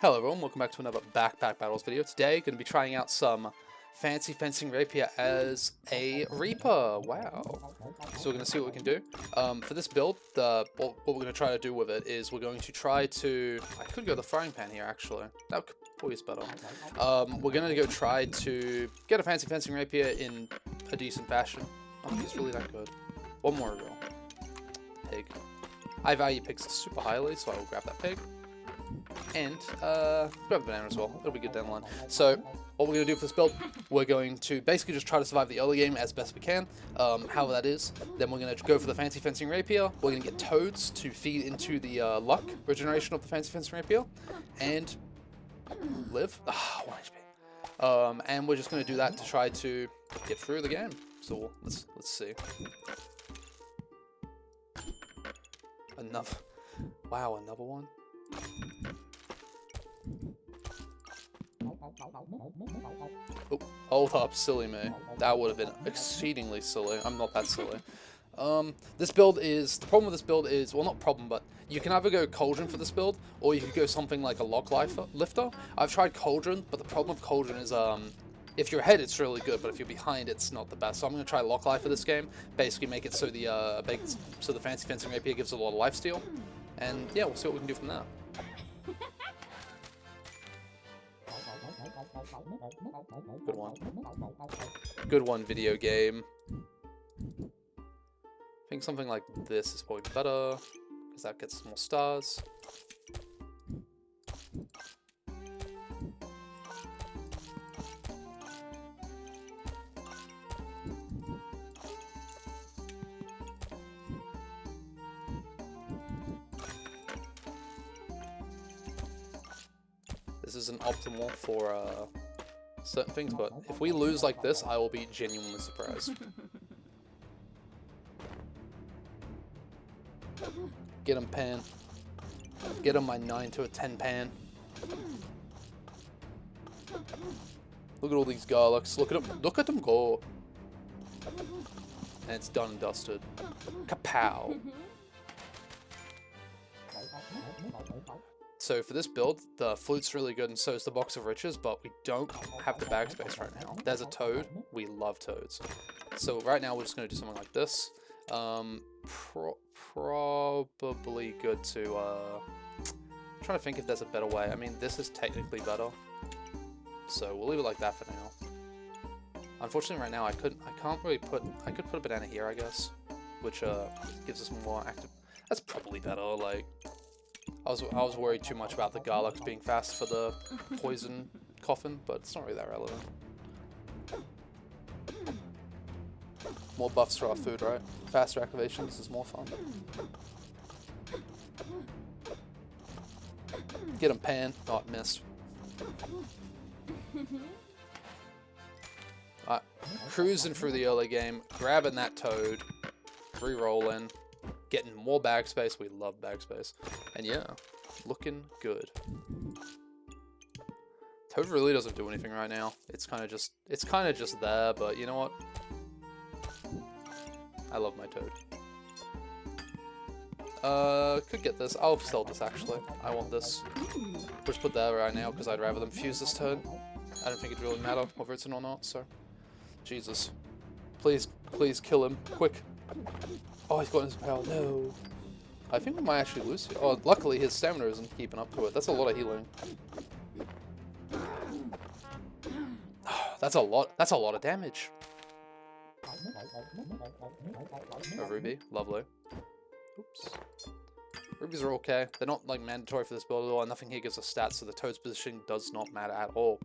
Hello everyone, welcome back to another Backpack Battles video. Today, going to be trying out some fancy fencing rapier as a Reaper. Wow. So we're going to see what we can do. For this build, what we're going to try to do with it is we're going to try to... I could go the frying pan here, actually. That could always better. We're going to go try to get a fancy fencing rapier in a decent fashion. Oh, he's really that good. One more real. Pig. I value pigs super highly, so I will grab that pig. And grab a banana as well. It'll be good down the line. So what we're going to do for this build, we're going to basically just try to survive the early game as best we can, however that is. Then we're going to go for the fancy fencing rapier. We're going to get toads to feed into the luck regeneration of the fancy fencing rapier, and live. 1 HP. And we're just going to do that to try to get through the game. So let's see. Another. Wow, another one. Oh, hold up, silly me. That would have been exceedingly silly. I'm not that silly. This build is... The problem with this build is... Well, not problem, but you can either go Cauldron for this build, or you could go something like a Lock Lifter. I've tried Cauldron, but the problem with Cauldron is, if you're ahead, it's really good, but if you're behind, it's not the best. So I'm going to try Lock Life for this game. Basically make it so the fancy fencing rapier gives a lot of lifesteal. And yeah, we'll see what we can do from there. Good one. Good one, video game. I think something like this is probably better, because that gets more stars. This isn't optimal for certain things, but if we lose like this, I will be genuinely surprised. Get him, pan. Get him my 9 to a 10 pan. Look at all these garlics. Look at them. Look at them go. And it's done and dusted. Kapow. So for this build, the flute's really good and so is the box of riches, but we don't have the bag space right now. There's a toad. We love toads. So right now we're just going to do something like this. Probably good to... I'm trying to think if there's a better way. I mean, this is technically better. So we'll leave it like that for now. Unfortunately right now I can't really put... I could put a banana here, I guess. Which gives us more active... That's probably better, like... I was worried too much about the garlics being fast for the poison coffin, but it's not really that relevant. More buffs for our food, right? Faster activations is more fun. Get him, pan. Oh, it missed. Alright, cruising through the early game, grabbing that toad, re-rolling. Getting more bag space. We love bag space. And yeah, looking good. Toad really doesn't do anything right now. It's kind of just there, but you know what? I love my toad. Could get this. I'll sell this actually. I want this. We'll just put that right now because I'd rather them fuse this turn. I don't think it really matter whether it's in or not, so. Jesus. Please kill him. Quick. Oh, he's got his power. No. I think we might actually lose here. Oh, luckily his stamina isn't keeping up to it. That's a lot of healing. That's a lot. That's a lot of damage. A ruby. Lovely. Oops. Rubies are okay. They're not like mandatory for this build at all. Nothing here gives us stats, so the toad's position does not matter at all.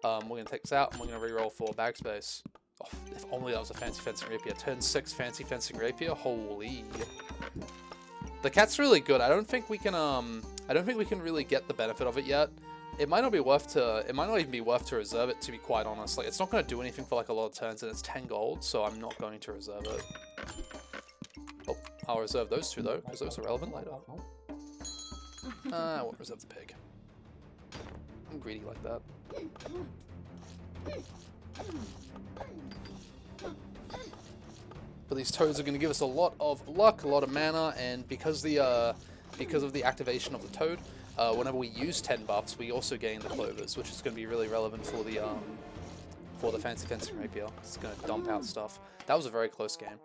We're going to take this out and we're going to reroll for bag space. Oh, if only that was a fancy fencing rapier. Turn 6 fancy fencing rapier. Holy. The cat's really good. I don't think we can really get the benefit of it yet. It might not be worth to. It might not even be worth to reserve it, to be quite honest. Like, it's not going to do anything for like a lot of turns, and it's 10 gold, so I'm not going to reserve it. Oh, I'll reserve those two though, because those are relevant later. I won't reserve the pig. I'm greedy like that. But these toads are going to give us a lot of luck, a lot of mana, and because of the activation of the toad, whenever we use 10 buffs, we also gain the clovers, which is going to be really relevant for the fancy fencing rapier. It's going to dump out stuff. That was a very close game.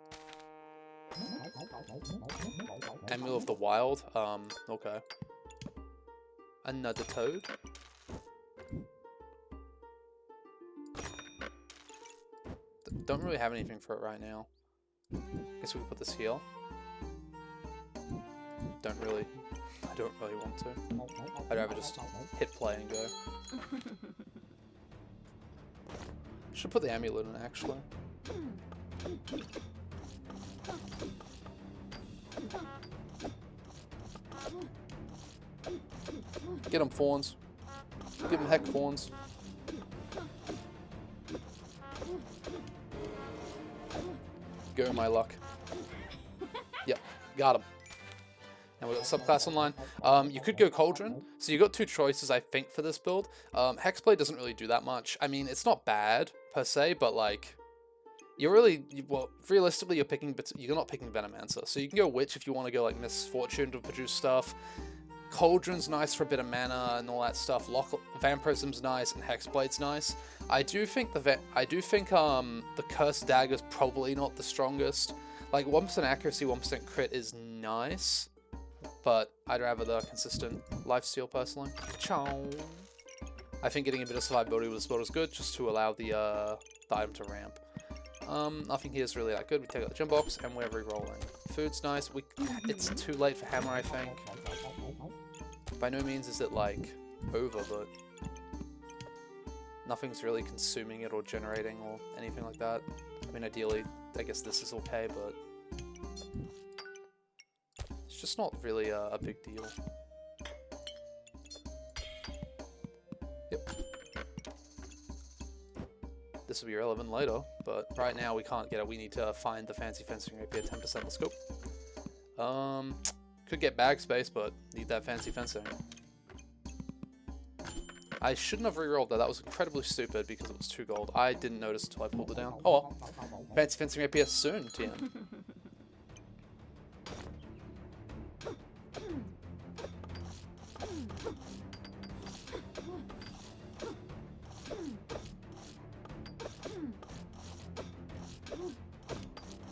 Amulet of the Wild. Okay. Another toad. Don't really have anything for it right now. Guess we can put this here. I don't really want to. I'd rather just hit play and go. Should put the amulet in, actually. Get him, fawns. Give him heck fawns. Go, my luck. Yep, got him. And we've got Subclass online. You could go Cauldron. So you got two choices, I think, for this build. Hexblade doesn't really do that much. I mean, it's not bad, per se, but, like, well, realistically, you're not picking Venomancer. So you can go Witch if you want to go, like, Misfortune to produce stuff. Cauldron's nice for a bit of mana and all that stuff. Vampirism's nice and Hexblade's nice. I do think the Cursed Dagger's probably not the strongest. Like 1% accuracy, 1% crit is nice, but I'd rather the consistent lifesteal personally. Ciao. I think getting a bit of survivability with this build is good, just to allow the item to ramp. Nothing here is really that good. We take out the gem box and we're re-rolling. Food's nice. It's too late for hammer, I think. By no means is it like over, but nothing's really consuming it or generating or anything like that. I mean, ideally, I guess this is okay, but it's just not really a big deal. Yep. This will be relevant later, but right now we can't get it. We need to find the fancy fencing rapier 10%. Let's go. Could get bag space, but need that fancy fencing. I shouldn't have re-rolled that. That was incredibly stupid because it was 2 gold. I didn't notice until I pulled it down. Oh well. Fancy fencing rapier soon, TM.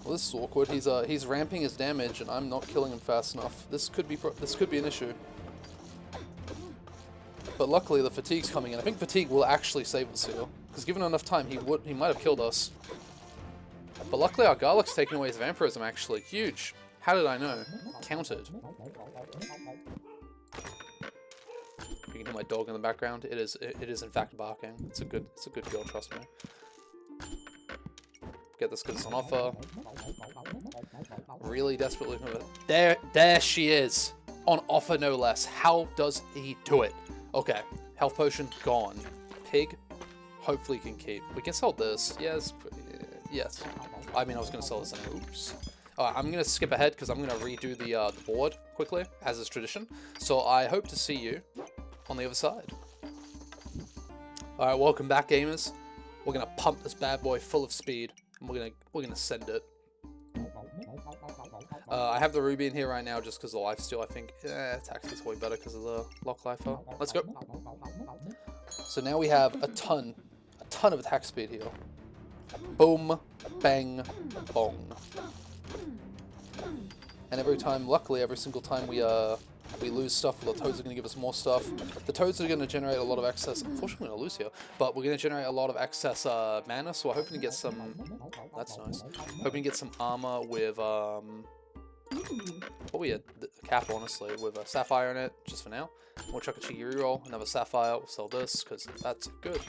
Well, this is awkward. He's ramping his damage, and I'm not killing him fast enough. This could be an issue. But luckily, the fatigue's coming in. I think fatigue will actually save us here, because given enough time, he might have killed us. But luckily, our Garlic's taking away his vampirism. Actually, huge. How did I know? Counted. You can hear my dog in the background. It is in fact barking. It's a good girl. Trust me. Get this because it's on offer. Really desperately looking at it. There she is. On offer, no less. How does he do it? Okay. Health potion, gone. Pig, hopefully can keep. We can sell this. Yes. Yes. I mean, I was going to sell this anyway. Oops. Alright, I'm going to skip ahead because I'm going to redo the board quickly, as is tradition. So I hope to see you on the other side. Alright, welcome back, gamers. We're going to pump this bad boy full of speed. We're gonna send it. I have the ruby in here right now just because of the lifesteal. I think attack is way better because of the lock lifer. Let's go. So now we have a ton of attack speed here. Boom, bang, bong. And every time, luckily, every single time we lose stuff, the toads are going to give us more stuff. The toads are going to generate a lot of excess. Unfortunately, we're going to lose here, but we're going to generate a lot of excess mana. So we're hoping to get some. That's nice. Hoping to get some armor with what we had the cap, honestly, with a sapphire in it, just for now. We'll chuck a cheeky reroll, another sapphire. We'll sell this because that's good.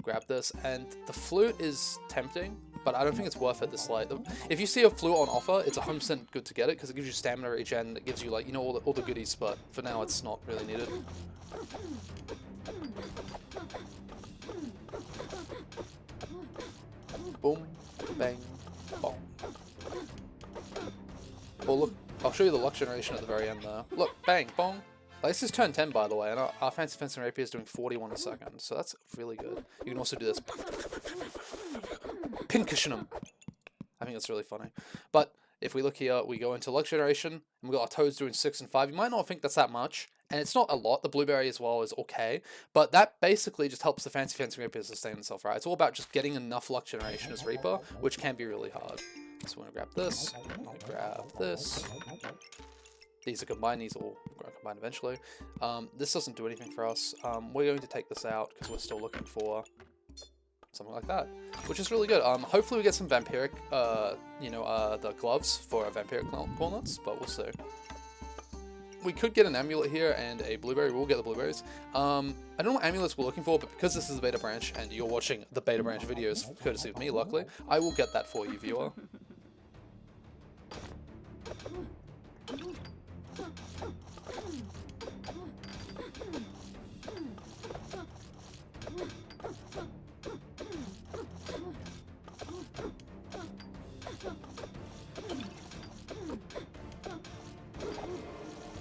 Grab this, and the flute is tempting, but I don't think it's worth it this late. If you see a flute on offer, it's 100% good to get it because it gives you stamina regen. It gives you, like, you know, all the goodies, but for now it's not really needed. Boom, bang, bong. Well, look, I'll show you the luck generation at the very end there. Look, bang, bong. This is turn 10, by the way, and our fancy fencing rapier is doing 41 a second, so that's really good. You can also do this. Pincushion. I think that's really funny. But if we look here, we go into luck generation, and we've got our toads doing 6 and 5. You might not think that's that much, And it's not a lot. The blueberry as well is okay, but that basically just helps the fancy Rapier sustain itself, right? It's all about just getting enough luck generation as Reaper, which can be really hard. So we're gonna grab this, grab this. These are combined, these all combine eventually. This doesn't do anything for us. We're going to take this out because we're still looking for something like that, which is really good. Hopefully we get some vampiric, the gloves for our vampiric gauntlets, but we'll see. We could get an amulet here and a blueberry. We'll get the blueberries. I don't know what amulets we're looking for, but because this is the beta branch and you're watching the beta branch videos, courtesy of me, luckily, I will get that for you, viewer.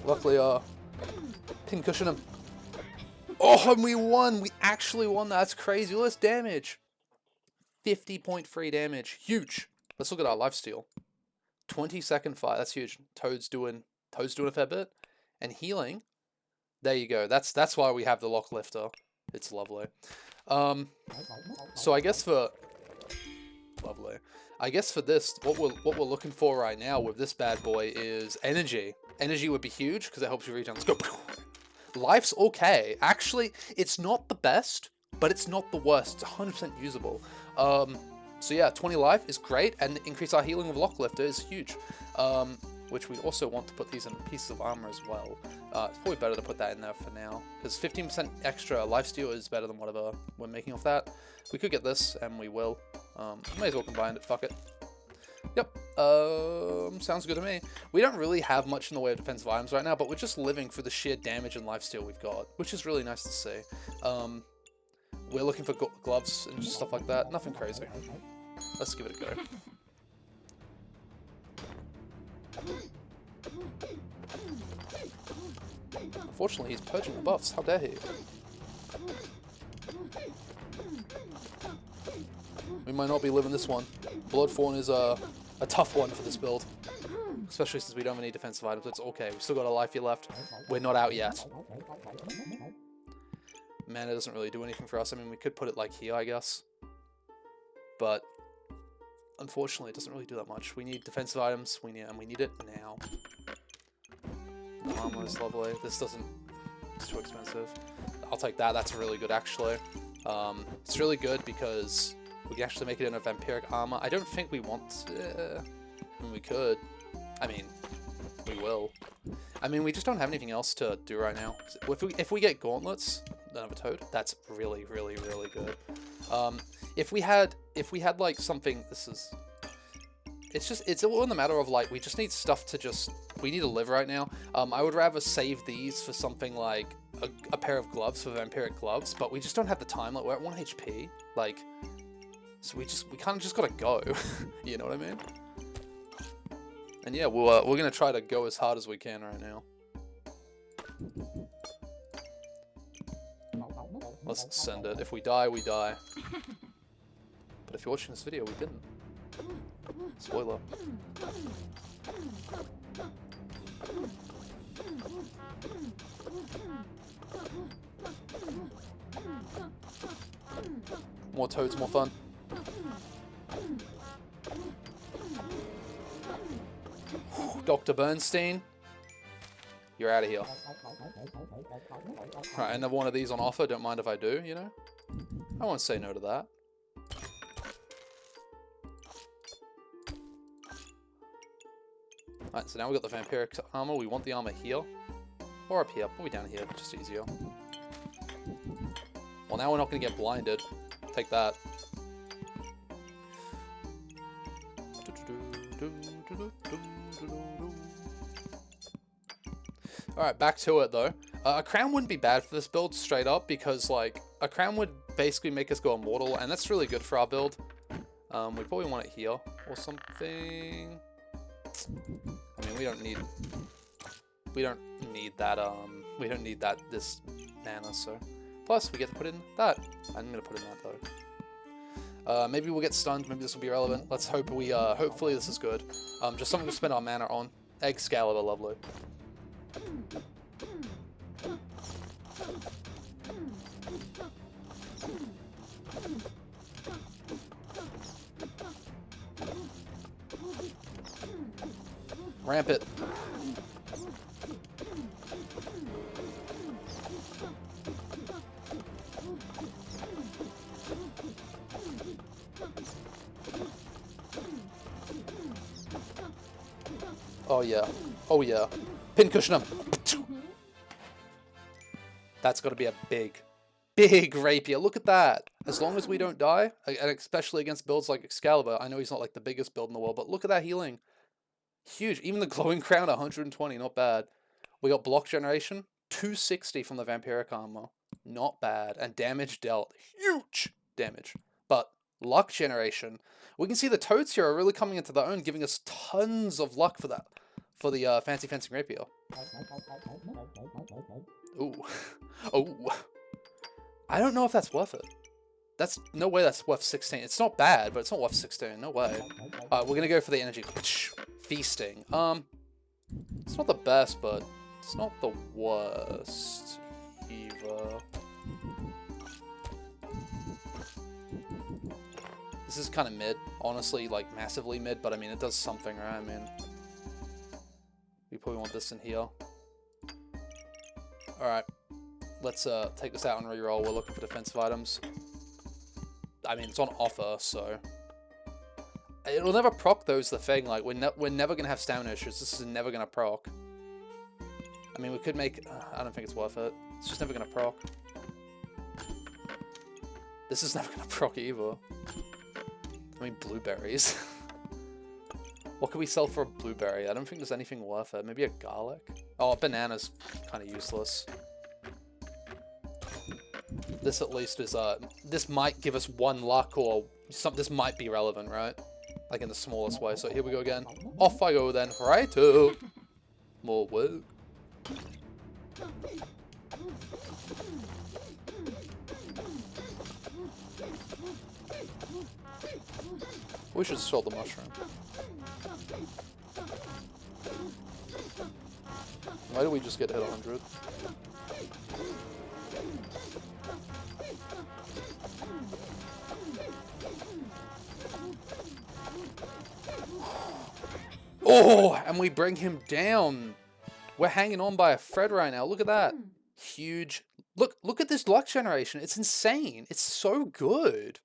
Luckily, pincushion him. Oh, and we won! We actually won that. That's crazy. Less damage. 50.3 damage. Huge. Let's look at our lifesteal. 20-second fire. That's huge. Toad's doing a fair bit. And healing. There you go. That's why we have the lock lifter. It's lovely. So I guess for this, what we're looking for right now with this bad boy is energy. Energy would be huge because it helps you regen. Let's go. Life's okay. Actually, it's not the best, but it's not the worst. It's 100% usable. So yeah, 20 life is great, and increase our healing with lock lifter is huge. Which we also want to put these in pieces of armor as well. It's probably better to put that in there for now, because 15% extra lifesteal is better than whatever we're making off that. We could get this, and we will. May as well combine it, fuck it. Yep, sounds good to me. We don't really have much in the way of defensive items right now, but we're just living for the sheer damage and lifesteal we've got, which is really nice to see. We're looking for gloves and stuff like that. Nothing crazy. Let's give it a go. Unfortunately, he's purging the buffs. How dare he? We might not be living this one. Bloodfawn is a tough one for this build. Especially since we don't have any defensive items. It's okay. We've still got a life here left. We're not out yet. Mana doesn't really do anything for us. I mean, we could put it like here, I guess. But unfortunately, it doesn't really do that much. We need defensive items. We need it now. The armor is lovely. This doesn't... It's too expensive. I'll take that. That's really good, actually. It's really good because we can actually make it in a vampiric armor. I don't think we want... I mean, we could. I mean, we will. I mean, we just don't have anything else to do right now. If we get gauntlets, another toad, that's really, really, really good. If we had like something, it's all in the matter of like, we just need stuff to we need to live right now. I would rather save these for something like a pair of gloves for vampiric gloves, but we just don't have the time. Like, we're at 1 HP, like, so we kind of just gotta go. You know what I mean? And yeah, we're gonna try to go as hard as we can right now. Let's send it. If we die, we die. But if you're watching this video, we didn't. Spoiler. More toads, more fun. Dr. Bernstein, you're out of here. Right, another one of these on offer. Don't mind if I do, you know? I won't say no to that. Alright, so now we've got the vampiric armor. We want the armor here. Or up here. Probably down here. Just easier. Well, now we're not going to get blinded. Take that. Alright, back to it though. A crown wouldn't be bad for this build, straight up, because like, a crown would basically make us go immortal, and that's really good for our build. We probably want it here, or something. I mean, we don't need that, this mana, so. Plus, we get to put in that. I'm gonna put in that though. Maybe we'll get stunned, maybe this will be relevant. Let's hope hopefully this is good. Just something to spend our mana on. Excalibur, lovely. Ramp it. Oh yeah. Oh yeah. Pincushion him. That's got to be a big, big rapier. Look at that. As long as we don't die, and especially against builds like Excalibur, I know he's not like the biggest build in the world, but look at that healing. Huge. Even the glowing crown, 120, not bad. We got block generation, 260 from the vampiric armor. Not bad. And damage dealt. Huge damage. But luck generation, we can see the toads here are really coming into their own, giving us tons of luck for that. For the fancy fencing rapier. Ooh. Oh. I don't know if that's worth it. That's no way that's worth 16. It's not bad, but it's not worth 16. No way. Alright, we're gonna go for the energy. Feasting. It's not the best, but it's not the worst either. This is kind of mid. Honestly, like massively mid, but I mean, it does something, right? I mean, we probably want this in here. Alright. Let's take this out and reroll. We're looking for defensive items. I mean, it's on offer, so... It'll never proc, though, is the thing. Like, we're never going to have stamina issues. This is never going to proc. I mean, we could make... I don't think it's worth it. It's just never going to proc. This is never going to proc either. I mean, blueberries. What could we sell for a blueberry? I don't think there's anything worth it. Maybe a garlic? Oh, a banana's kind of useless. This at least is, this might give us 1 luck, or this might be relevant, right? Like in the smallest way. So here we go again. Off I go then. Righto. More work. We should sell the mushroom. Why do we just get hit 100? Oh, and we bring him down. We're hanging on by a thread right now. Look at that. Huge. Look at this luck generation. It's insane. It's so good.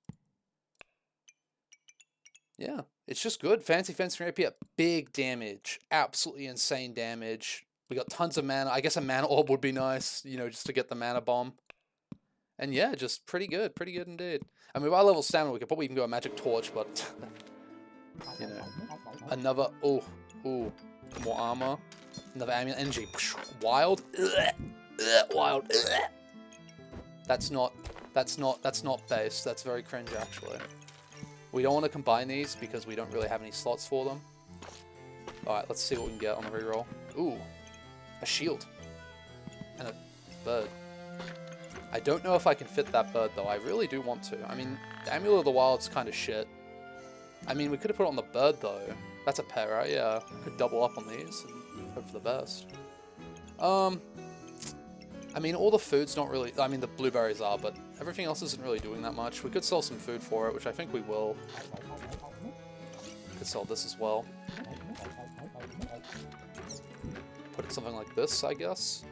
Yeah, it's just good. Fancy fencing rapier, big damage. Absolutely insane damage. We got tons of mana. I guess a mana orb would be nice, you know, just to get the mana bomb. And yeah, just pretty good indeed. I mean, with our level stamina, we could probably even go a magic torch, but you know, another more armor, another amulet energy, wild, wild. That's not base. That's very cringe actually. We don't want to combine these because we don't really have any slots for them. All right, let's see what we can get on the reroll. Ooh, a shield and a bird. I don't know if I can fit that bird, though. I really do want to. I mean, the Amulet of the Wild's kind of shit. I mean, we could have put it on the bird, though. That's a pair, right? Yeah. We could double up on these and hope for the best. I mean, all the food's not really... I mean, the blueberries are, but everything else isn't really doing that much. We could sell some food for it, which I think we will. We could sell this as well. Put something like this, I guess.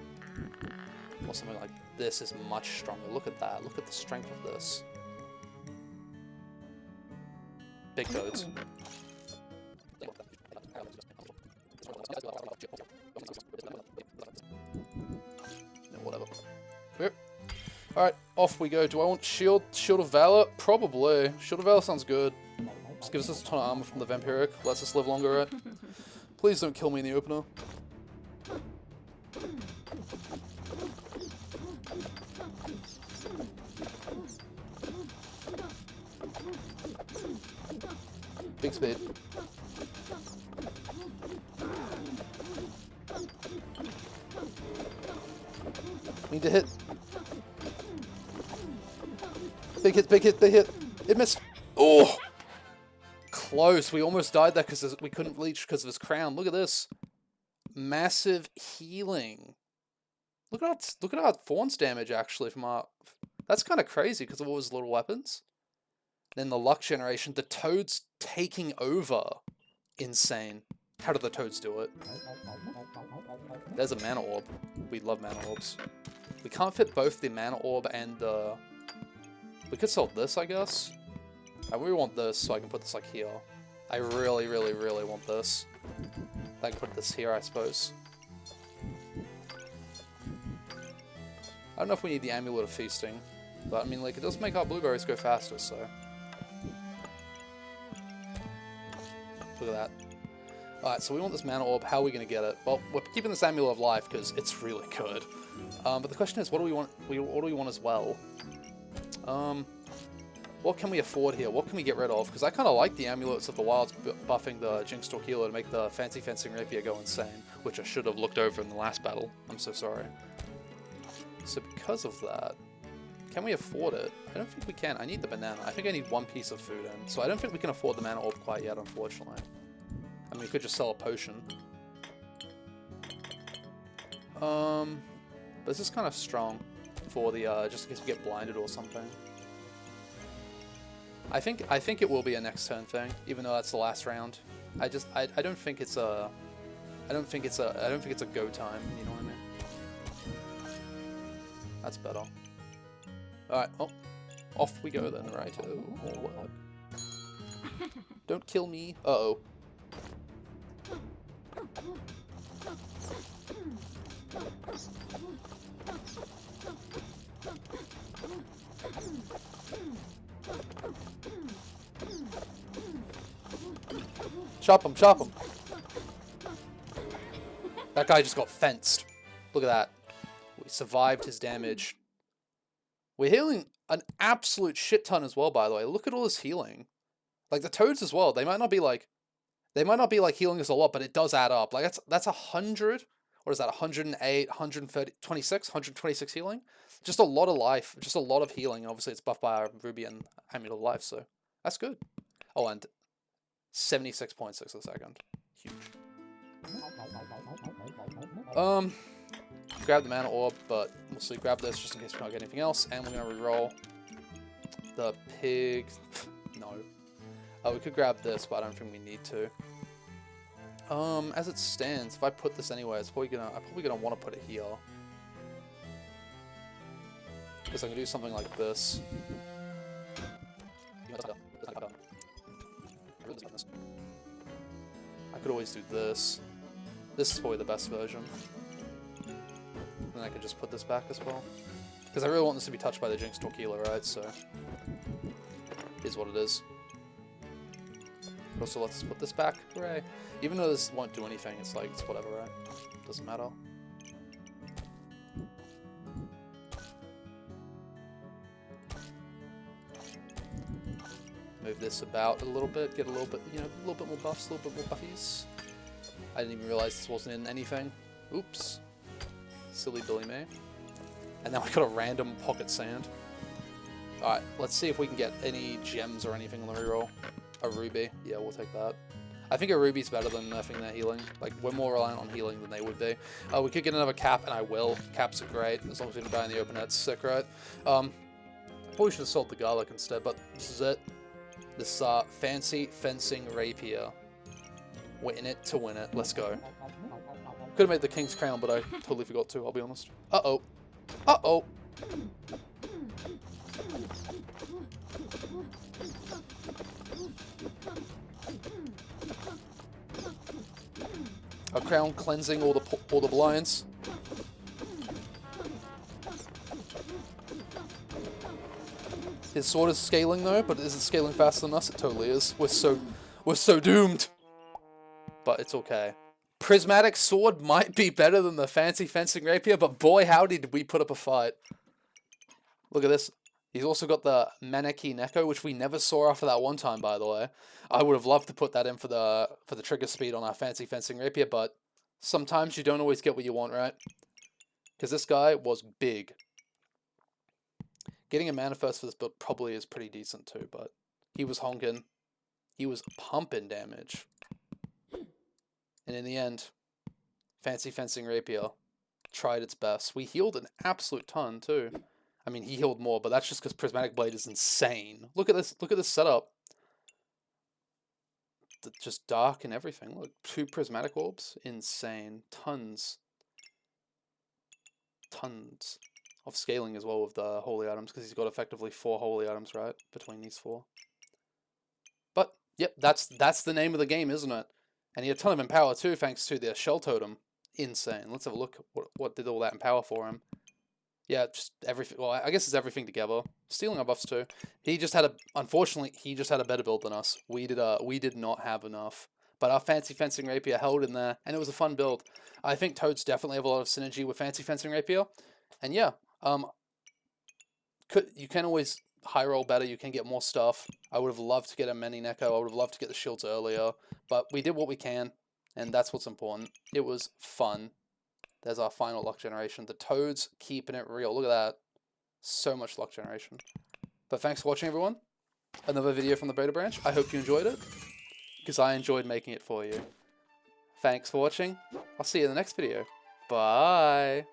Or something like this is much stronger. Look at that. Look at the strength of this. Big toads. No, whatever. Yep. Alright, off we go. Do I want shield? Shield of Valor? Probably. Shield of Valor sounds good. Just gives us a ton of armor from the vampiric. Lets us live longer, right? Please don't kill me in the opener. Big speed. Need to hit. Big hit, big hit, big hit. It missed. Oh! Close. We almost died there because we couldn't leech because of his crown. Look at this. Massive healing. Look at our Thorns damage actually from our... That's kind of crazy because of all his little weapons. Then the luck generation, the toads taking over. Insane. How do the toads do it? There's a mana orb. We love mana orbs. We can't fit both the mana orb and the... We could sell this, I guess. I really want this, so I can put this like here. I really, really, really want this. I can put this here, I suppose. I don't know if we need the Amulet of Feasting, but I mean, like, it does make our blueberries go faster, so... Look at that. Alright, so we want this mana orb. How are we going to get it? Well, we're keeping this Amulet of Life because it's really good. But the question is, what do we want? What do we want as well? What can we afford here? What can we get rid of? Because I kind of like the Amulets of the Wilds buffing the Jinx Torquila to make the Fancy Fencing Rapier go insane, which I should have looked over in the last battle. I'm so sorry. So because of that, can we afford it? I don't think we can. I need the banana. I think I need one piece of food in. So I don't think we can afford the mana orb quite yet, unfortunately. I mean, we could just sell a potion. But this is kind of strong for the, just in case we get blinded or something. I think it will be a next turn thing, even though that's the last round. I don't think it's a, I don't think it's a go time, you know what I mean? That's better. Alright, oh, off we go then, right? Oh, what? Don't kill me. Uh-oh. Chop him, chop him. That guy just got fenced. Look at that. We survived his damage. We're healing an absolute shit ton as well, by the way. Look at all this healing. Like the toads as well. They might not be like healing us a lot, but it does add up. Like that's 100. What is that? 108, 130, 26, 126 healing. Just a lot of life. Just a lot of healing. Obviously, it's buffed by our Ruby and Amulet of Life, so that's good. Oh, and 76.6 a second. Huge. Grab the mana orb, but we'll see. Grab this just in case we don't get anything else, and we're gonna reroll the pig. No. We could grab this, but I don't think we need to. As it stands, if I put this anywhere, I'm probably gonna want to put it here. Because I can do something like this. I could always do this. This is probably the best version. And I could just put this back as well. Because I really want this to be touched by the Jinx Torquila, right? So, here's what it is. Also, let's put this back. Hooray. Even though this won't do anything, it's like, it's whatever, right? Doesn't matter. Move this about a little bit, get a little bit, you know, a little bit more buffs, a little bit more buffies. I didn't even realize this wasn't in anything. Oops. Silly Billy me. And now I got a random pocket sand. Alright, let's see if we can get any gems or anything on the reroll. A ruby. Yeah, we'll take that. I think a ruby's better than nerfing their healing. Like, we're more reliant on healing than they would be. We could get another cap, and I will. Caps are great, as long as we don't die in the open. That's sick, right? Probably should have sold the garlic instead, but this is it. This Fancy Fencing Rapier. We're in it to win it. Let's go. Could have made the King's Crown, but I totally forgot to, I'll be honest. Uh-oh. Uh-oh. A crown cleansing all the blinds. His sword is scaling though, but is it scaling faster than us? It totally is. We're so doomed. But it's okay. Prismatic sword might be better than the Fancy Fencing Rapier, but boy howdy did we put up a fight. Look at this. He's also got the Maneki Neko, which we never saw after that one time, by the way. I would have loved to put that in for the trigger speed on our Fancy Fencing Rapier, but sometimes you don't always get what you want, right? Because this guy was big. Getting a manathirst for this build probably is pretty decent too, but he was honking. He was pumping damage. And in the end, Fancy Fencing Rapier tried its best. We healed an absolute ton too. I mean, he healed more, but that's just because Prismatic Blade is insane. Look at this setup. just dark and everything. Look, 2 prismatic orbs. Insane. Tons of scaling as well with the holy items, because he's got effectively 4 holy items, right, between these 4. But yep, that's the name of the game, isn't it? And he had a ton of empower too, thanks to the shell totem. Insane. Let's have a look. What did all that empower for him? Yeah, just everything. Well, I guess it's everything together. Stealing our buffs too. Unfortunately, he just had a better build than us. We did not have enough. But our Fancy Fencing Rapier held in there, and it was a fun build. I think Toads definitely have a lot of synergy with Fancy Fencing Rapier. And yeah, you can always high roll better, you can get more stuff. I would have loved to get a Mini Neko, I would have loved to get the shields earlier, but we did what we can, and that's what's important. It was fun. There's our final luck generation. The Toads keeping it real. Look at that. So much luck generation. But thanks for watching, everyone. Another video from the beta branch. I hope you enjoyed it, because I enjoyed making it for you. Thanks for watching. I'll see you in the next video. Bye.